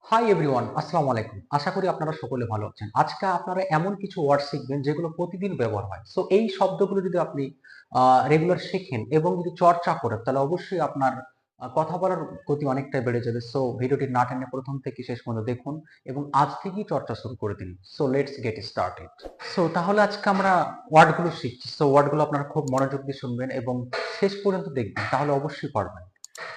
Hi everyone, আসসালামু আলাইকুম। আশা করি আপনারা সকলে ভালো আছেন। আজকে আপনারা এমন কিছু ওয়ার্ড শিখবেন যেগুলো প্রতিদিন ব্যবহার হয়। সো এই শব্দগুলো যদি আপনি রেগুলার শেখেন এবং যদি চর্চা করেন তাহলে অবশ্যই আপনার কথা বলার গতি অনেকটাই বেড়ে যাবে। সো ভিডিওটি না টেনে প্রথম থেকে শেষ পর্যন্ত দেখুন এবং আজ থেকেই চর্চা শুরু করে দিন। So let's get started. So তাহলে আজকে আমরা ওয়ার্ডগুলো শিখছি। সো ওয়ার্ডগুলো আপনারা খুব মনোযোগ দিয়ে শুনবেন এবং শেষ পর্যন্ত দেখবেন, তাহলে অবশ্যই পারবেন।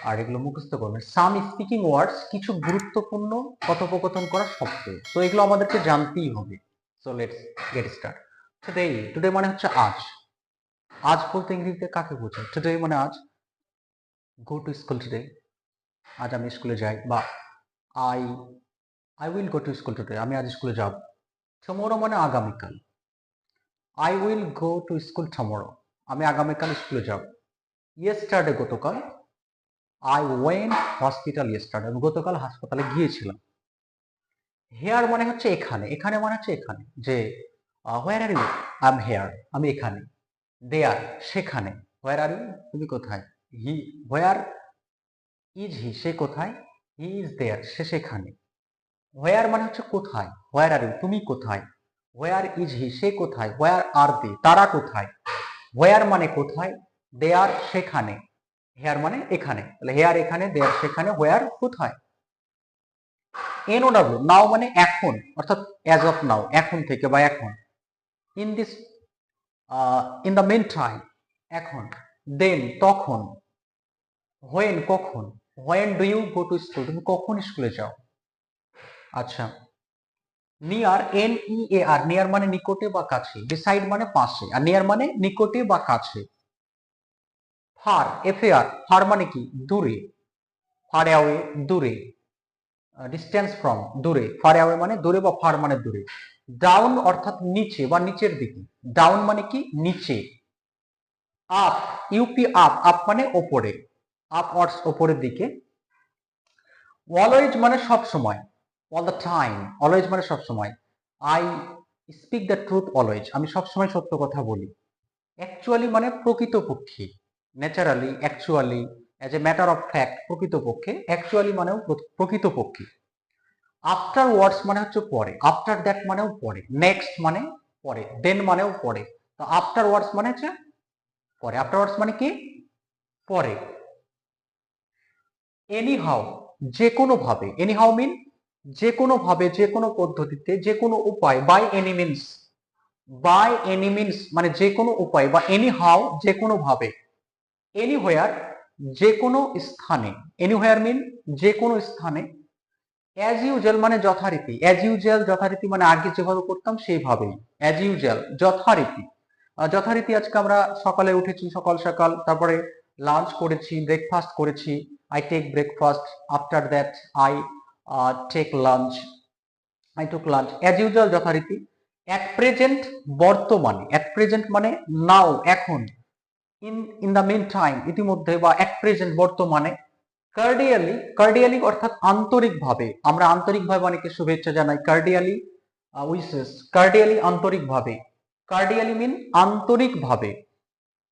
আর এগুলো মুখস্থ করবেন। সাম স্পিকিং ওয়ার্ডস, কিছু গুরুত্বপূর্ণ কথোপকথন করা শব্দ। তো এগুলো আমাদেরকে জানতেই হবে। So let's get start. Today, today মানে হচ্ছে আজ। আজ বলতে ইংরেজিতে কাকে বোঝায়? টুডে মানে আজ। গো টু স্কুল টুডে, আজ আমি স্কুলে যাই। বা I I will go to school today, আমি আজ স্কুলে যাব। টুমরো মানে আগামীকাল। I will go to school tomorrow, আমি আগামীকাল স্কুলে যাব। ইয়েস্টারডে গতকাল। আই ওয়েন্ট হসপিটাল ইয়েস্টারডে, আমি গতকাল হাসপাতালে গিয়েছিলাম। হেয়ার মানে হচ্ছে এখানে, এখানে মানে হচ্ছে এখানে, যে where are you? I am here, আমি এখানে। দেয়ার সেখানে। Where are you? তুমি কোথায়? হি, হোয়ার ইজ হি? সে কোথায়? হি ইজ দেয়ার, সে সেখানে। হোয়ার মানে হচ্ছে কোথায়। হোয়ার আর ইউ? তুমি কোথায়? Where is he? সে কোথায়? হোয়ার আর দে? তারা কোথায়? হোয়ার মানে কোথায়, দেয়ার সেখানে, হেয়ার মানে এখানে। তাহলে হেয়ার এখানে, দেয়ার সেখানে, হোয়ার কোথায়। এনওডব্লিউ, নাও মানে এখন, অর্থাৎ অ্যাজ অফ নাও, এখন থেকে বা এখন। In this, in the meantime, এখন। দেন তখন। হোয়েন কখন। When do you go to school, তুমি কখন স্কুলে যাও। আচ্ছা। Near, N E A R, near মানে নিকটে বা কাছে। বিসাইড মানে পাশে, আর নিয়ার মানে নিকটে বা কাছে। Far, F A R, far মানে কি? দূরে। ফার অ্যাওয়ে, দূরে। ডিস্টেন্স ফ্রম, দূরে। ফার অ্যাওয়ে মানে দূরে, বা ফার মানে দূরে। ডাউন অর্থাৎ নিচে বা নিচের দিকে। ডাউন মানে কি? নিচে। আপ, ইউপি আপ, আপ মানে ওপরে। আপ অর্থ ওপরের দিকে। অলওয়েজ মানে সব সময়, অল দ্য টাইম। অলওয়েজ মানে সব সময়। I speak the truth always, আমি সব সময় সত্য কথা বলি। অ্যাকচুয়ালি মানে প্রকৃতপক্ষে। Naturally, actually, as a matter of fact, প্রকৃতপক্ষে। অ্যাকচুয়ালি মানেও প্রকৃতপক্ষে। আফটার ওয়ার্ডস মানে হচ্ছে পরে। আফটার দ্যাট মানেও পরে। নেক্সট মানে পরে। দেন মানেও পরে। তো আফটার ওয়ার্ডস মানে হচ্ছে পরে। আফটার ওয়ার্ডস মানে কি? পরে। এনি হাউ, যে কোনো ভাবে। এনি হাউ মিন যে কোনো ভাবে, যে কোনো পদ্ধতিতে, যে কোনো উপায়। By any means, by any means মানে যে কোনো উপায়, বা এনি হাউ যে কোনো ভাবে। এনিহোয়ার যে কোনো স্থানে। এনিহোয়ার মিন যে কোনো স্থানে। অ্যাজ ইউজুয়াল মানে যথারীতি। অ্যাজ ইউজুয়াল যথারীতি মানে আগে যেভাবে করতাম সেইভাবেই। অ্যাজ ইউজুয়াল যথারীতি। যথারীতি আজকে আমরা সকালে উঠেছি, সকাল সকাল, তারপরে লাঞ্চ করেছি, ব্রেকফাস্ট করেছি। I take breakfast, after that I take lunch, I took lunch. As usual যথারীতি। অ্যাট প্রেজেন্ট বর্তমানে। অ্যাট প্রেজেন্ট মানে নাও এখন। In in the meantime ইতিমধ্যে, বা অ্যাট প্রেজেন্ট বর্তমানে। কার্ডিয়ালি, কার্ডিয়ালি অর্থাৎ আন্তরিকভাবে। আমরা আন্তরিকভাবে অনেকে শুভেচ্ছা জানাই, কার্ডিয়ালি উইসেস। কার্ডিয়ালি আন্তরিকভাবে। কার্ডিয়ালি মিন আন্তরিকভাবে।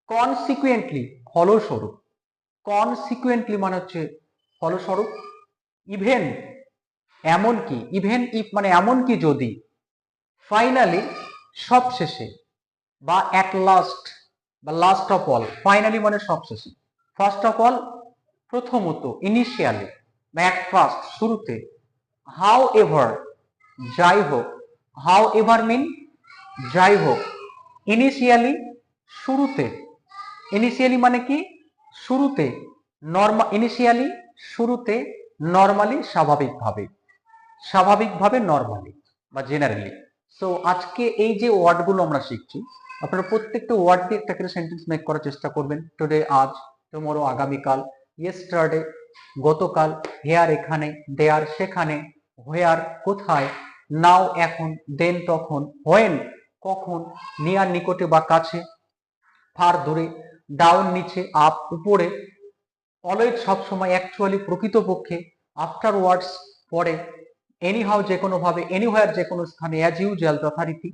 কনসিকুয়েন্টলি ফলস্বরূপ। কনসিকুয়েন্টলি মানে হচ্ছে ফলস্বরূপ। ইভেন এমনকি। ইভেন ইফ মানে এমনকি যদি। ফাইনালি সবশেষে, বা অ্যাট লাস্ট, বা লাস্ট অফ অল। ফাইনালি মানে সবশেষে। ফার্স্ট অফ অল প্রথমত। ইনিশিয়ালি বা অ্যাট ফার্স্ট শুরুতে। হাউ এভার যাই হোক। হাউ এভার মিন যাই হোক। ইনিশিয়ালি শুরুতে। ইনিশিয়ালি মানে কি? শুরুতে। ইনিশিয়ালি শুরুতে। নর্মালি স্বাভাবিকভাবে। স্বাভাবিকভাবে, নর্মালি বা জেনারেলি। সো আজকে এই যে ওয়ার্ডগুলো আমরা শিখছি, আপনারা প্রত্যেকটা ওয়ার্ড দিয়ে একটা করে সেন্টেন্স মেক করার চেষ্টা করবেন। টুডে আজ, টুমরো আগামীকাল, ইয়েস্টারডে গতকাল, হেয়ার এখানে, দেয়ার সেখানে, হোয়ার কোথায়, নাও এখন, দেন তখন, হোয়েন কখন, নিয়ার নিকটে বা কাছে, ফার দূরে, ডাউন নিচে, আপ উপরে, অলওয়েজ সবসময়, অ্যাকচুয়ালি প্রকৃতপক্ষে, আফটার ওয়ার্ডস পরে, এনিহাউ যে কোনো ভাবে, এনিহোয়ার যে কোনো স্থানে, অ্যাজ ইউজুয়াল যথারীতি,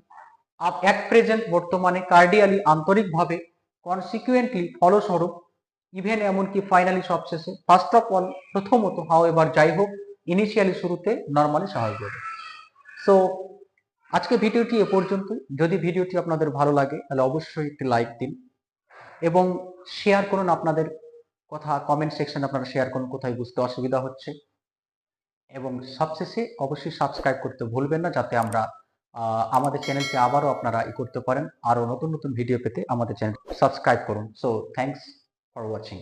অ্যাট প্রেজেন্ট বর্তমানে, কার্ডিয়ালি আন্তরিকভাবে, কনসিকুয়েন্টলি ফলস্বরূপ, ইভেন এমনকি, ফাইনালি সবশেষে, ফার্স্ট অফ অল প্রথমত, হাউ এভার যাই হোক, ইনিশিয়ালি শুরুতে নর্মালি স্বাভাবিকভাবে। সো আজকে ভিডিওটি এ পর্যন্ত। যদি ভিডিওটি আপনাদের ভালো লাগে তাহলে অবশ্যই একটি লাইক দিন এবং শেয়ার করুন আপনাদের কথা, কমেন্ট সেকশনে আপনারা শেয়ার করুন কোথায় বুঝতে অসুবিধা হচ্ছে, এবং সবশেষে অবশ্যই সাবস্ক্রাইব করতে ভুলবেন না, যাতে আমরা আমাদের চ্যানেলকে আবারও আপনারা করতে পারেন। আরো নতুন নতুন ভিডিও পেতে আমাদের চ্যানেল সাবস্ক্রাইব করুন। So thanks for watching.